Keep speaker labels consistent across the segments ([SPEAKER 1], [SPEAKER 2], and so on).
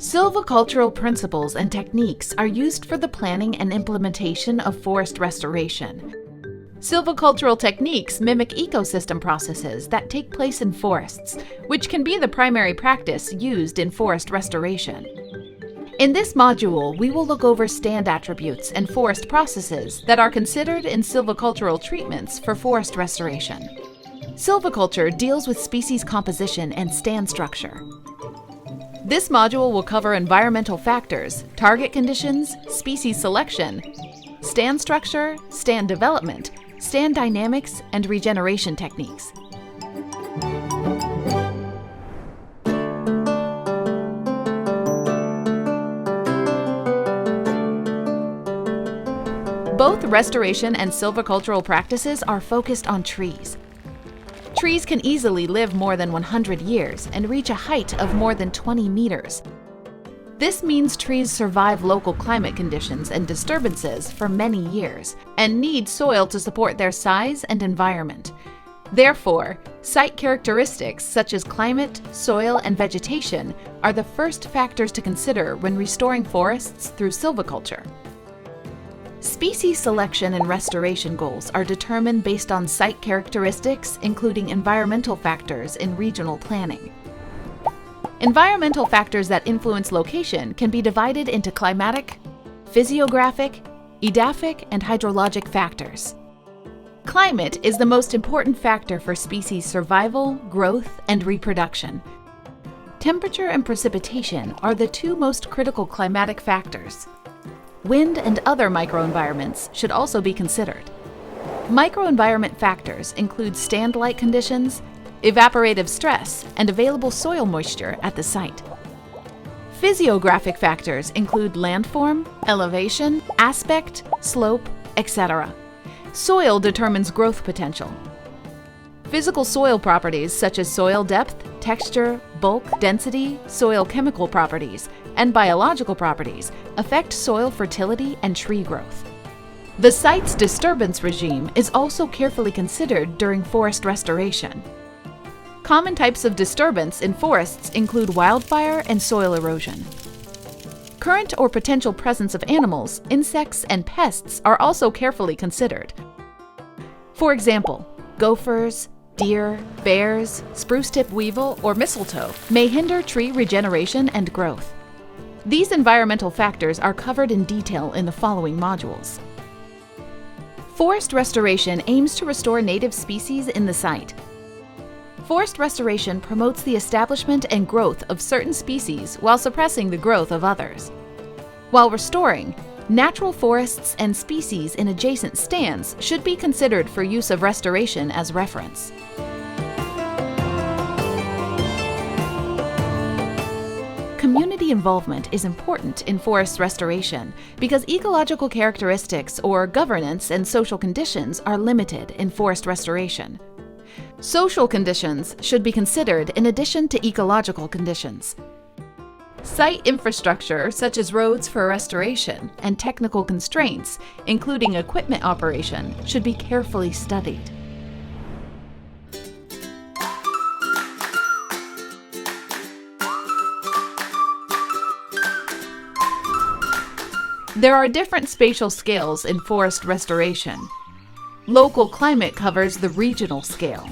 [SPEAKER 1] Silvicultural principles and techniques are used for the planning and implementation of forest restoration. Silvicultural techniques mimic ecosystem processes that take place in forests, which can be the primary practice used in forest restoration. In this module, we will look over stand attributes and forest processes that are considered in silvicultural treatments for forest restoration. Silviculture deals with species composition and stand structure. This module will cover environmental factors, target conditions, species selection, stand structure, stand development, stand dynamics, and regeneration techniques. Both restoration and silvicultural practices are focused on trees. Trees can easily live more than 100 years and reach a height of more than 20 meters. This means trees survive local climate conditions and disturbances for many years and need soil to support their size and environment. Therefore, site characteristics such as climate, soil, and vegetation are the first factors to consider when restoring forests through silviculture. Species selection and restoration goals are determined based on site characteristics, including environmental factors in regional planning. Environmental factors that influence location can be divided into climatic, physiographic, edaphic, and hydrologic factors. Climate is the most important factor for species survival, growth, and reproduction. Temperature and precipitation are the two most critical climatic factors. Wind and other microenvironments should also be considered. Microenvironment factors include stand-like conditions, evaporative stress, and available soil moisture at the site. Physiographic factors include landform, elevation, aspect, slope, etc. Soil determines growth potential. Physical soil properties such as soil depth, texture, bulk, density, soil chemical properties, and biological properties affect soil fertility and tree growth. The site's disturbance regime is also carefully considered during forest restoration. Common types of disturbance in forests include wildfire and soil erosion. Current or potential presence of animals, insects, and pests are also carefully considered. For example, gophers, deer, bears, spruce-tip weevil, or mistletoe may hinder tree regeneration and growth. These environmental factors are covered in detail in the following modules. Forest restoration aims to restore native species in the site. Forest restoration promotes the establishment and growth of certain species while suppressing the growth of others. While restoring, natural forests and species in adjacent stands should be considered for use of restoration as reference. Community involvement is important in forest restoration because ecological characteristics or governance and social conditions are limited in forest restoration. Social conditions should be considered in addition to ecological conditions. Site infrastructure, such as roads for restoration, and technical constraints, including equipment operation, should be carefully studied. There are different spatial scales in forest restoration. Local climate covers the regional scale.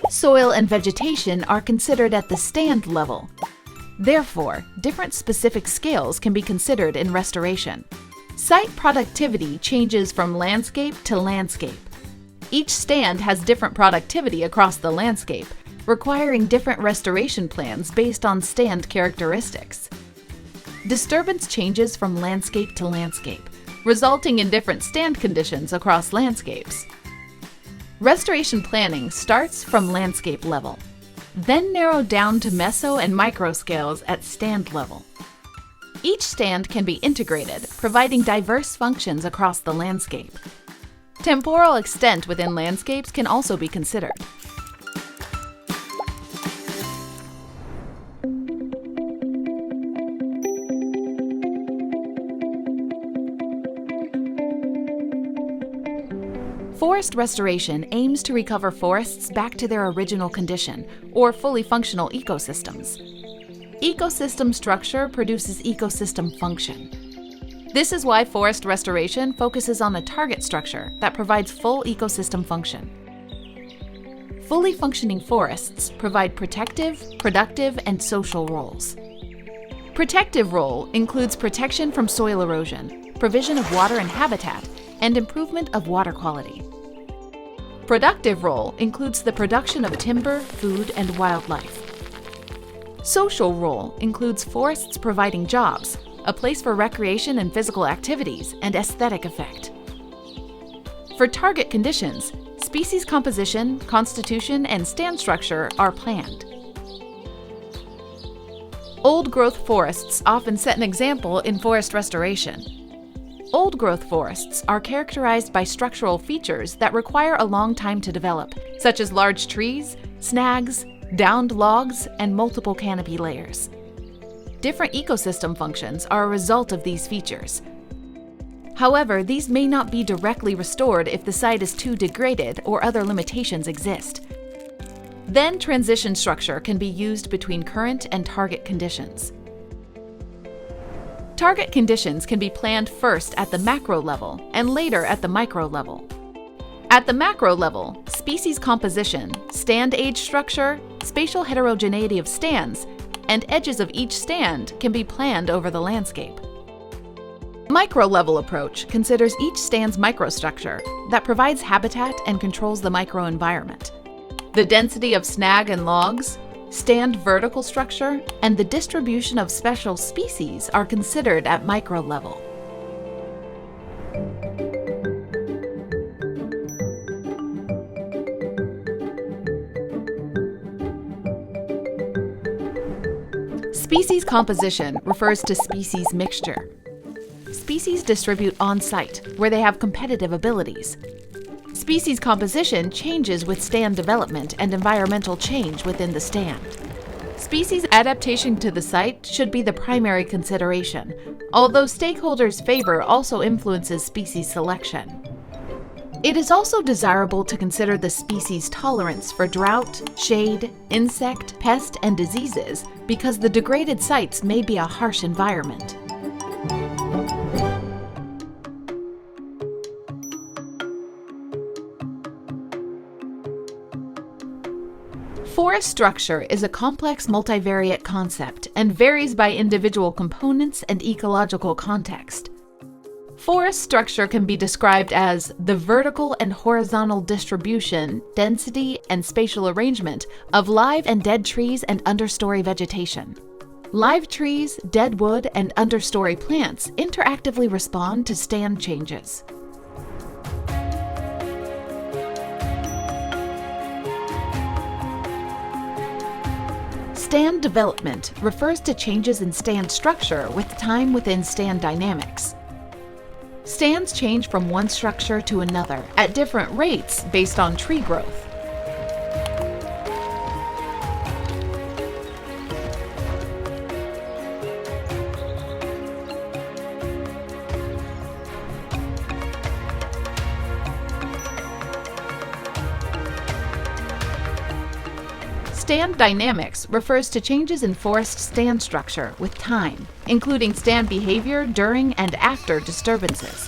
[SPEAKER 1] Soil and vegetation are considered at the stand level. Therefore, different specific scales can be considered in restoration. Site productivity changes from landscape to landscape. Each stand has different productivity across the landscape, requiring different restoration plans based on stand characteristics. Disturbance changes from landscape to landscape, resulting in different stand conditions across landscapes. Restoration planning starts from landscape level, then narrowed down to meso and micro scales at stand level. Each stand can be integrated, providing diverse functions across the landscape. Temporal extent within landscapes can also be considered. Forest restoration aims to recover forests back to their original condition, or fully functional ecosystems. Ecosystem structure produces ecosystem function. This is why forest restoration focuses on a target structure that provides full ecosystem function. Fully functioning forests provide protective, productive, and social roles. Protective role includes protection from soil erosion, provision of water and habitat, and improvement of water quality. Productive role includes the production of timber, food, and wildlife. Social role includes forests providing jobs, a place for recreation and physical activities, and aesthetic effect. For target conditions, species composition, constitution, and stand structure are planned. Old-growth forests often set an example in forest restoration. Old-growth forests are characterized by structural features that require a long time to develop, such as large trees, snags, downed logs, and multiple canopy layers. Different ecosystem functions are a result of these features. However, these may not be directly restored if the site is too degraded or other limitations exist. Then transition structure can be used between current and target conditions. Target conditions can be planned first at the macro level and later at the micro level. At the macro level, species composition, stand age structure, spatial heterogeneity of stands, and edges of each stand can be planned over the landscape. Micro-level approach considers each stand's microstructure that provides habitat and controls the microenvironment. The density of snag and logs, stand vertical structure, and the distribution of special species are considered at micro-level. Species composition refers to species mixture. Species distribute on-site, where they have competitive abilities. Species composition changes with stand development and environmental change within the stand. Species adaptation to the site should be the primary consideration, although stakeholders' favor also influences species selection. It is also desirable to consider the species' tolerance for drought, shade, insect, pest, and diseases because the degraded sites may be a harsh environment. Forest structure is a complex multivariate concept and varies by individual components and ecological context. Forest structure can be described as the vertical and horizontal distribution, density, and spatial arrangement of live and dead trees and understory vegetation. Live trees, dead wood, and understory plants interactively respond to stand changes. Stand development refers to changes in stand structure with time within stand dynamics. Stands change from one structure to another at different rates based on tree growth. Stand dynamics refers to changes in forest stand structure with time, including stand behavior during and after disturbances.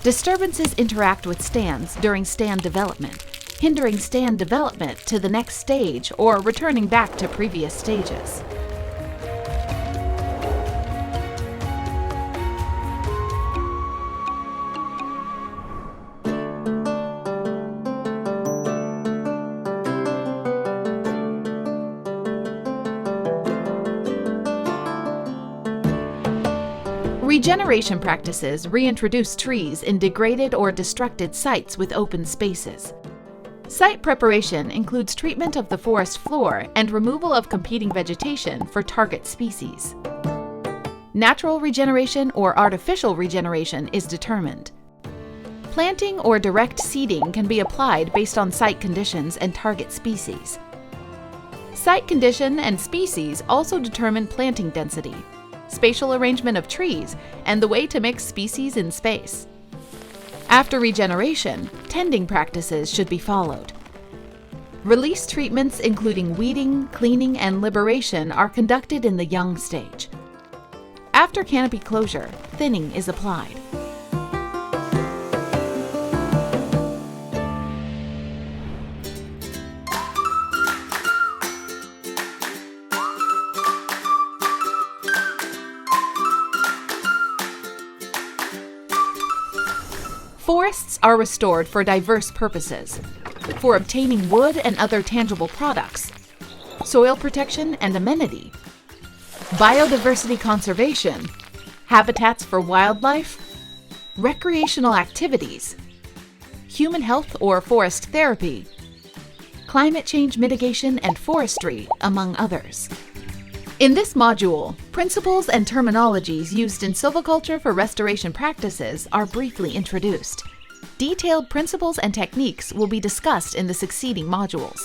[SPEAKER 1] Disturbances interact with stands during stand development, hindering stand development to the next stage or returning back to previous stages. Regeneration practices reintroduce trees in degraded or destructed sites with open spaces. Site preparation includes treatment of the forest floor and removal of competing vegetation for target species. Natural regeneration or artificial regeneration is determined. Planting or direct seeding can be applied based on site conditions and target species. Site condition and species also determine planting density, spatial arrangement of trees, and the way to mix species in space. After regeneration, tending practices should be followed. Release treatments including weeding, cleaning, and liberation are conducted in the young stage. After canopy closure, thinning is applied. Forests are restored for diverse purposes: for obtaining wood and other tangible products, soil protection and amenity, biodiversity conservation, habitats for wildlife, recreational activities, human health or forest therapy, climate change mitigation and forestry, among others. In this module, principles and terminologies used in silviculture for restoration practices are briefly introduced. Detailed principles and techniques will be discussed in the succeeding modules.